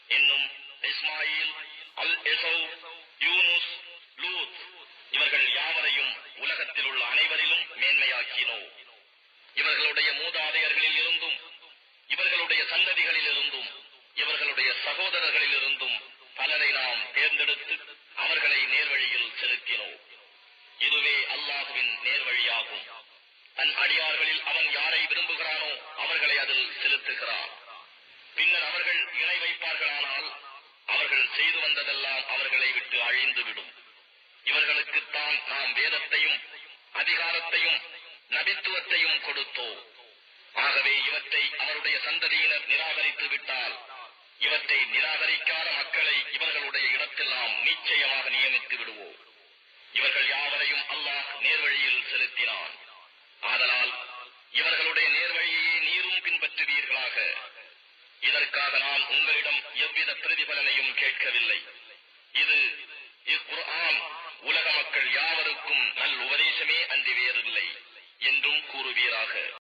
இன்னும் இஸ்மாயில், அல் எசௌ, யூனுஸ், லூத் இவர்கள் யாவரையும் உலகத்தில் உள்ள அனைவரிலும் மேன்மையாக்கினோம். இவர்களுடைய மூதாதையர்களில் இருந்தும் இவர்களுடைய சந்ததிகளில் இருந்தும் இவர்களுடைய சகோதரர்களில் இருந்தும் பலரை நாம் தேர்ந்தெடுத்து அவர்களை நேர்வழியில் செலுத்தினோம். இதுவே அல்லாஹுவின் நேர்வழியாகும். தன் அடியார்களில் அவன் யாரை விரும்புகிறானோ அவர்களை அதில் செலுத்துகிறான். பின்னர் அவர்கள் இணை வைப்பார்களானால் அவர்கள் செய்து வந்ததெல்லாம் அவர்களை விட்டு அழிந்துவிடும். இவர்களுக்குத்தான் நாம் வேதத்தையும் அதிகாரத்தையும் நபித்துவத்தையும் கொடுத்தோம். ஆகவே இவற்றை அவருடைய சந்ததியினர் நிராகரித்து விட்டால் இவற்றை நிராகரிக்காத மக்களை இவர்களுடைய இடத்தில் நாம் நிச்சயமாக நியமித்து விடுவோம். இவர்கள் யாவரையும் அல்லாஹ் நேர்வழியில் செலுத்தினான். ஆதலால் இவர்களுடைய நேர்வழியையே நீரும் பின்பற்றுவீர்களாக. இதற்காக நான் உங்களிடம் எவ்வித பிரதிபலனையும் கேட்கவில்லை. இது இக்குர்ஆன் உலக மக்கள் யாவருக்கும் நல் உபதேசமே அன்றி வேறில்லை என்றும் கூறுவீராக.